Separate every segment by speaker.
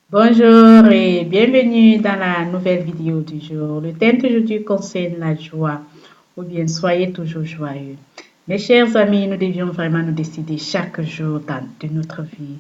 Speaker 1: Bonjour et bienvenue dans la nouvelle vidéo du jour. Le thème d'aujourd'hui concerne la joie, ou bien soyez toujours joyeux. Mes chers amis, nous devions vraiment nous décider chaque jour de notre vie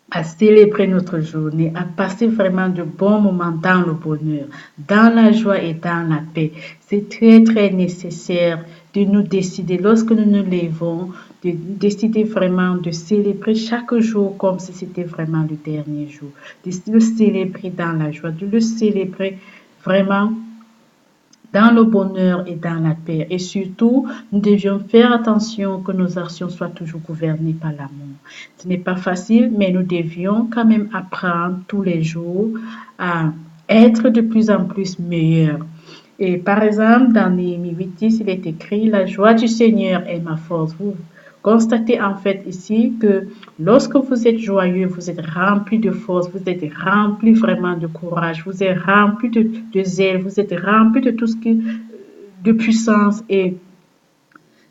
Speaker 1: à célébrer notre journée, à passer vraiment de bons moments dans le bonheur, dans la joie et dans la paix. C'est très, très nécessaire de nous décider, lorsque nous nous levons, de décider vraiment de célébrer chaque jour comme si c'était vraiment le dernier jour, de le célébrer dans la joie, de le célébrer vraiment dans le bonheur et dans la paix. Et surtout, nous devions faire attention que nos actions soient toujours gouvernées par l'amour. Ce n'est pas facile, mais nous devions quand même apprendre tous les jours à être de plus en plus meilleurs. Et par exemple, dans Néhémie 8:10, il est écrit, la joie du Seigneur est ma force. Vous constatez en fait ici que lorsque vous êtes joyeux, vous êtes rempli de force, vous êtes rempli vraiment de courage, vous êtes rempli de zèle, vous êtes rempli de tout ce qui de puissance. Et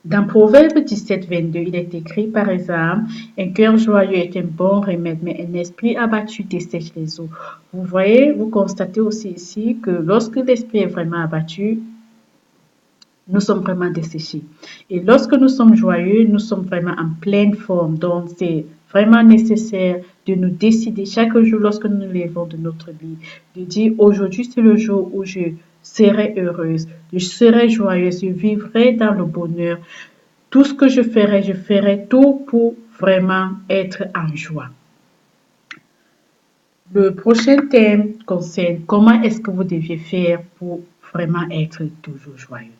Speaker 1: dans Proverbe 17:22, il est écrit par exemple, un cœur joyeux est un bon remède, mais un esprit abattu dessèche les eaux. Vous voyez, vous constatez aussi ici que lorsque l'esprit est vraiment abattu, nous sommes vraiment desséchés. Et lorsque nous sommes joyeux, nous sommes vraiment en pleine forme. Donc, c'est vraiment nécessaire de nous décider chaque jour lorsque nous nous levons de notre lit, de dire aujourd'hui c'est le jour où je serai heureuse, je serai joyeuse, je vivrai dans le bonheur. Tout ce que je ferai tout pour vraiment être en joie. Le prochain thème concerne comment est-ce que vous deviez faire pour vraiment être toujours joyeux.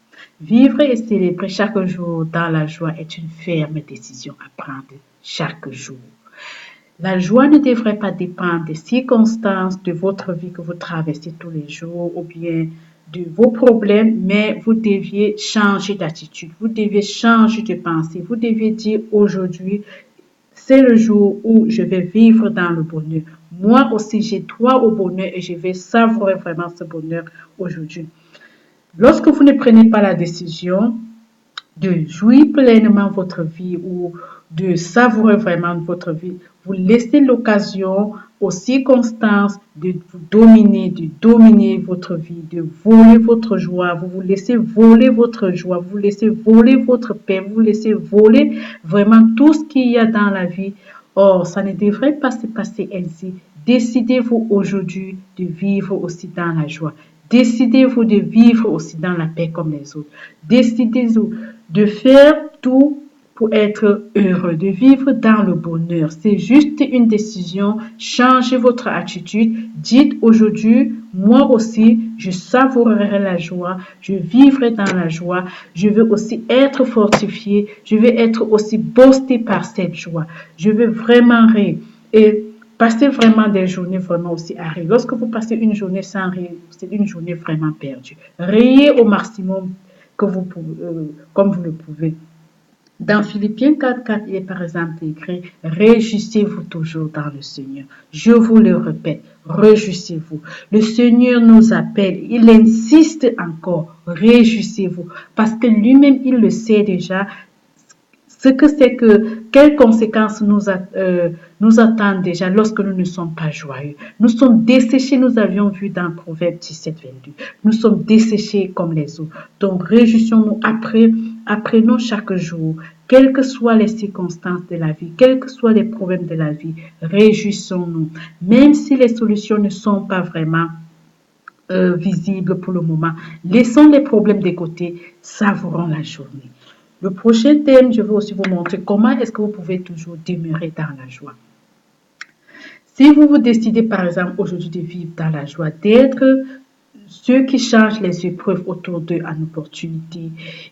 Speaker 1: Vivre et célébrer chaque jour dans la joie est une ferme décision à prendre chaque jour. La joie ne devrait pas dépendre des circonstances de votre vie que vous traversez tous les jours ou bien de vos problèmes, mais vous deviez changer d'attitude, vous deviez changer de pensée, vous deviez dire aujourd'hui, c'est le jour où je vais vivre dans le bonheur. Moi aussi, j'ai droit au bonheur et je vais savourer vraiment ce bonheur aujourd'hui. Lorsque vous ne prenez pas la décision de jouir pleinement votre vie ou de savourer vraiment votre vie, vous laissez l'occasion aux circonstances de vous dominer, de dominer votre vie, de voler votre joie. Vous vous laissez voler votre joie, vous laissez voler votre paix, vous laissez voler vraiment tout ce qu'il y a dans la vie. Or, ça ne devrait pas se passer ainsi. Décidez-vous aujourd'hui de vivre aussi dans la joie. Décidez-vous de vivre aussi dans la paix comme les autres. Décidez-vous de faire tout pour être heureux, de vivre dans le bonheur. C'est juste une décision. Changez votre attitude. Dites aujourd'hui, moi aussi, je savourerai la joie, je vivrai dans la joie, je veux aussi être fortifié, je veux être aussi boosté par cette joie. Je veux vraiment rire. Et passez vraiment des journées vraiment aussi à rire. Lorsque vous passez une journée sans rire, c'est une journée vraiment perdue. Riez au maximum que vous pouvez, comme vous le pouvez. Dans Philippiens 4:4, il est par exemple écrit, réjouissez-vous toujours dans le Seigneur. Je vous le répète, réjouissez-vous. Le Seigneur nous appelle, il insiste encore, réjouissez-vous, parce que lui-même, il le sait déjà, ce que c'est que, quelles conséquences nous attendent déjà lorsque nous ne sommes pas joyeux. Nous sommes desséchés, nous avions vu dans Proverbe 17:22. Nous sommes desséchés comme les eaux. Donc, réjouissons-nous apprenons chaque jour, quelles que soient les circonstances de la vie, quels que soient les problèmes de la vie, réjouissons-nous. Même si les solutions ne sont pas vraiment visibles pour le moment, laissons les problèmes de côté, savourons la journée. Le prochain thème, je vais aussi vous montrer comment est-ce que vous pouvez toujours demeurer dans la joie. Si vous vous décidez par exemple aujourd'hui de vivre dans la joie, d'être ceux qui changent les épreuves autour d'eux en opportunité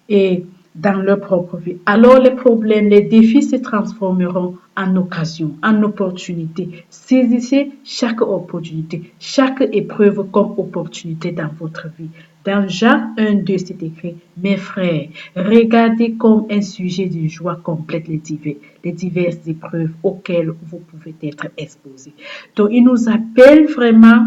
Speaker 1: et dans leur propre vie, alors les problèmes, les défis se transformeront en occasion, en opportunité. Saisissez chaque opportunité, chaque épreuve comme opportunité dans votre vie. Dans Jacques 1:2, c'est écrit, mes frères, regardez comme un sujet de joie complète les diverses épreuves auxquelles vous pouvez être exposés. Donc, il nous appelle vraiment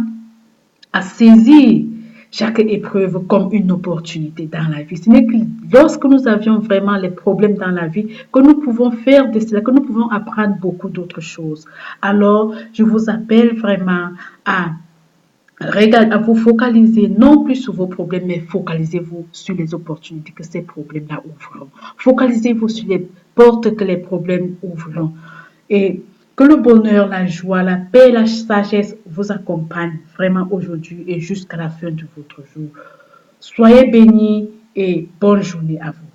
Speaker 1: à saisir chaque épreuve comme une opportunité dans la vie. Ce n'est que lorsque nous avions vraiment les problèmes dans la vie que nous pouvons faire de cela, que nous pouvons apprendre beaucoup d'autres choses. Alors, je vous appelle vraiment à à vous focaliser non plus sur vos problèmes, mais focalisez-vous sur les opportunités que ces problèmes-là ouvrent. Focalisez-vous sur les portes que les problèmes ouvrent. Et que le bonheur, la joie, la paix, la sagesse vous accompagnent vraiment aujourd'hui et jusqu'à la fin de votre jour. Soyez bénis et bonne journée à vous.